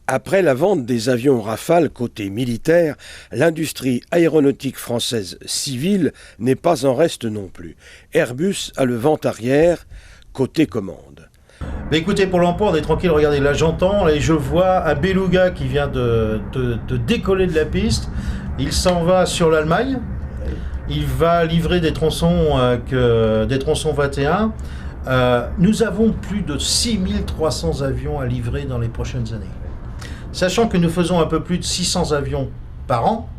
Après la vente des avions Rafale côté militaire, l'industrie aéronautique française civile n'est pas en reste non plus. Airbus a le vent arrière côté commande. Mais écoutez, pour l'emploi, on est tranquille. Regardez, là j'entends et je vois un beluga qui vient de décoller de la piste. Il s'en va sur l'Allemagne. Il va livrer des tronçons 21. Nous avons plus de 6300 avions à livrer dans les prochaines années. Sachant que nous faisons un peu plus de 600 avions par an,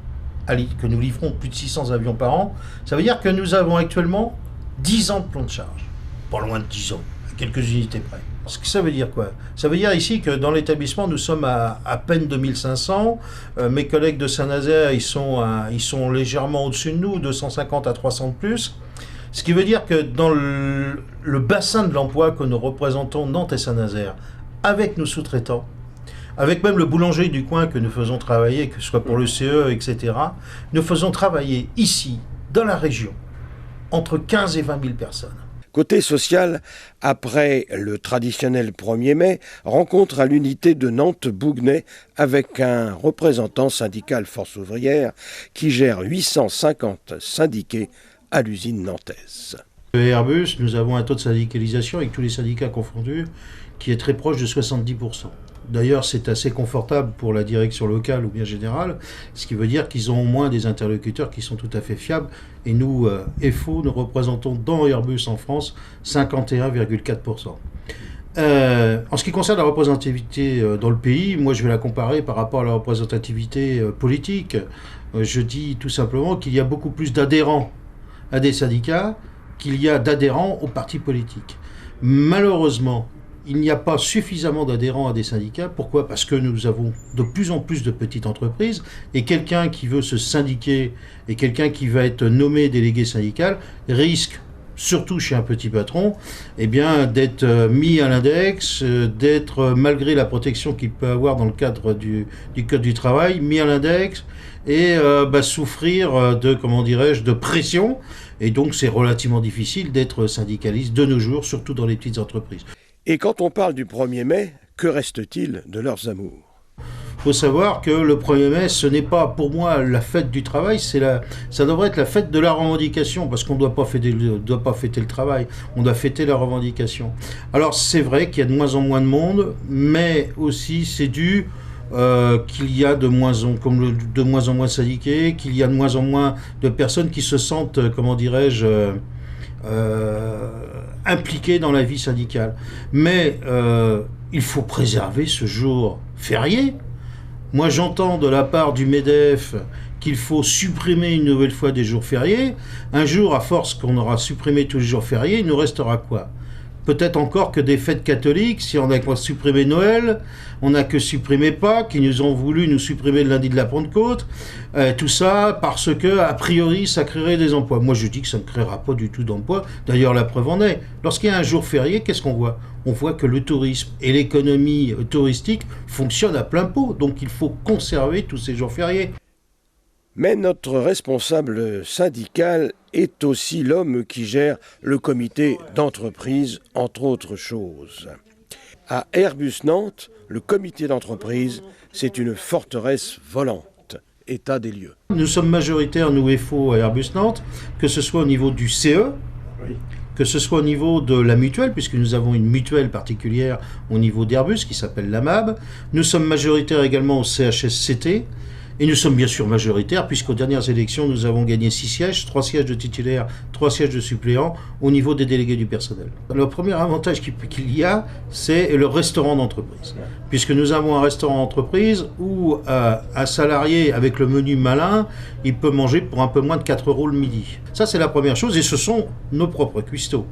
que nous livrons plus de 600 avions par an, ça veut dire que nous avons actuellement 10 ans de plan de charge. Pas loin de 10 ans, à quelques unités près. Ce que ça veut dire quoi? Ça veut dire ici que dans l'établissement, nous sommes à peine 2500. Mes collègues de Saint-Nazaire, ils sont légèrement au-dessus de nous, 250 à 300 de plus. Ce qui veut dire que dans le bassin de l'emploi que nous représentons Nantes et Saint-Nazaire, avec nos sous-traitants, avec même le boulanger du coin que nous faisons travailler, que ce soit pour le CE, etc., nous faisons travailler ici, dans la région, entre 15 et 20 000 personnes. Côté social, après le traditionnel 1er mai, rencontre à l'unité de Nantes-Bouguenais avec un représentant syndical Force ouvrière qui gère 850 syndiqués à l'usine nantaise. Airbus, nous avons un taux de syndicalisation avec tous les syndicats confondus qui est très proche de 70%. D'ailleurs, c'est assez confortable pour la direction locale ou bien générale, ce qui veut dire qu'ils ont au moins des interlocuteurs qui sont tout à fait fiables. Et nous, EFO, nous représentons dans Airbus en France 51,4%. En ce qui concerne la représentativité dans le pays, moi je vais la comparer par rapport à la représentativité politique. Je dis tout simplement qu'il y a beaucoup plus d'adhérents à des syndicats qu'il y a d'adhérents aux partis politiques. Malheureusement, il n'y a pas suffisamment d'adhérents à des syndicats. Pourquoi ? Parce que nous avons de plus en plus de petites entreprises et quelqu'un qui veut se syndiquer et quelqu'un qui va être nommé délégué syndical risque, surtout chez un petit patron, eh bien, d'être mis à l'index, d'être, malgré la protection qu'il peut avoir dans le cadre du Code du travail, mis à l'index et souffrir de pression. Et donc, c'est relativement difficile d'être syndicaliste de nos jours, surtout dans les petites entreprises. Et quand on parle du 1er mai, que reste-t-il de leurs amours ? Il faut savoir que le 1er mai, ce n'est pas pour moi la fête du travail, ça devrait être la fête de la revendication, parce qu'on ne doit pas fêter le travail, on doit fêter la revendication. Alors c'est vrai qu'il y a de moins en moins de monde, mais aussi c'est dû qu'il y a de moins en moins syndiqués, qu'il y a de moins en moins de personnes qui se sentent, impliqués dans la vie syndicale. Mais il faut préserver ce jour férié. Moi, j'entends de la part du MEDEF qu'il faut supprimer une nouvelle fois des jours fériés. Un jour, à force qu'on aura supprimé tous les jours fériés, il nous restera quoi ? Peut-être encore que des fêtes catholiques, si on a supprimé Noël, on n'a que supprimé Pâques, qui nous ont voulu nous supprimer le lundi de la Pentecôte, tout ça parce que, a priori, ça créerait des emplois. Moi, je dis que ça ne créera pas du tout d'emplois. D'ailleurs, la preuve en est. Lorsqu'il y a un jour férié, qu'est-ce qu'on voit ? On voit que le tourisme et l'économie touristique fonctionnent à plein pot. Donc, il faut conserver tous ces jours fériés. Mais notre responsable syndical est aussi l'homme qui gère le comité d'entreprise, entre autres choses. À Airbus Nantes, le comité d'entreprise, c'est une forteresse volante. État des lieux. Nous sommes majoritaires, nous EFO, à Airbus Nantes, que ce soit au niveau du CE, que ce soit au niveau de la mutuelle, puisque nous avons une mutuelle particulière au niveau d'Airbus qui s'appelle la MAB. Nous sommes majoritaires également au CHSCT. Et nous sommes bien sûr majoritaires, puisqu'aux dernières élections, nous avons gagné 6 sièges, 3 sièges de titulaires, 3 sièges de suppléants, au niveau des délégués du personnel. Le premier avantage qu'il y a, c'est le restaurant d'entreprise. Puisque nous avons un restaurant d'entreprise où un salarié, avec le menu malin, il peut manger pour un peu moins de 4 € le midi. Ça, c'est la première chose, et ce sont nos propres cuistots.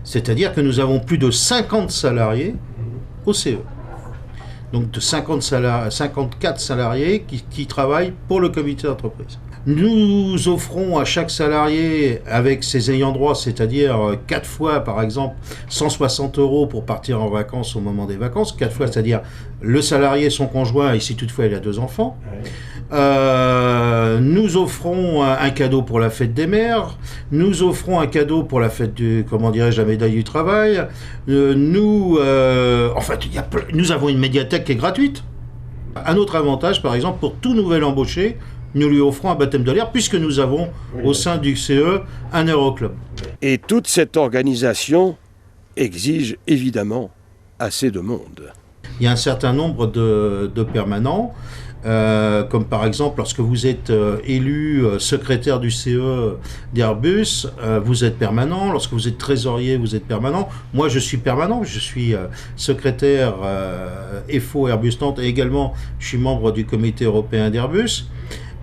C'est-à-dire que nous avons plus de 50 salariés au CE. Donc de 54 salariés qui travaillent pour le comité d'entreprise. Nous offrons à chaque salarié, avec ses ayants droit, c'est-à-dire 4 fois par exemple 160 € pour partir en vacances au moment des vacances, 4 fois, c'est-à-dire le salarié, son conjoint, et si toutefois il a 2 enfants. Nous offrons un cadeau pour la fête des mères, nous offrons un cadeau pour la fête la médaille du travail. Nous avons une médiathèque qui est gratuite. Un autre avantage, par exemple, pour tout nouvel embauché, nous lui offrons un baptême de l'air puisque nous avons au sein du CE un Euroclub. Et toute cette organisation exige évidemment assez de monde. Il y a un certain nombre de permanents, comme par exemple lorsque vous êtes élu secrétaire du CE d'Airbus, vous êtes permanent. Lorsque vous êtes trésorier, vous êtes permanent. Moi, je suis permanent. Je suis secrétaire FO Airbus Nantes et également je suis membre du comité européen d'Airbus.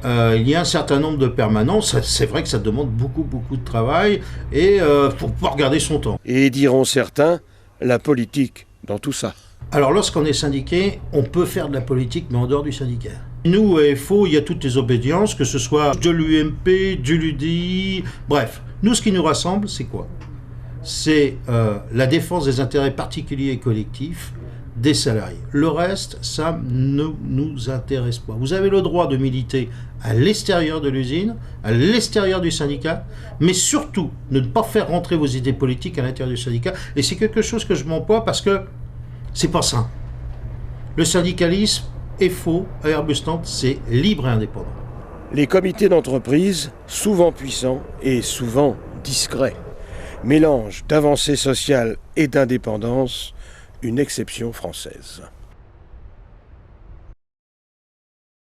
Il y a un certain nombre de permanents, c'est vrai que ça demande beaucoup de travail et pour pouvoir garder son temps. Et diront certains, la politique dans tout ça. Alors lorsqu'on est syndiqué, on peut faire de la politique mais en dehors du syndicat. Nous, à FO, il y a toutes les obédiences, que ce soit de l'UMP, du LUDI, bref. Nous, ce qui nous rassemble, c'est quoi? C'est la défense des intérêts particuliers et collectifs des salariés. Le reste, ça ne nous intéresse pas. Vous avez le droit de militer à l'extérieur de l'usine, à l'extérieur du syndicat, mais surtout ne pas faire rentrer vos idées politiques à l'intérieur du syndicat. Et c'est quelque chose que je m'emploie parce que c'est pas sain. Le syndicalisme est faux à Airbus Nantes, c'est libre et indépendant. Les comités d'entreprise, souvent puissants et souvent discrets, mélange d'avancée sociale et d'indépendance, une exception française.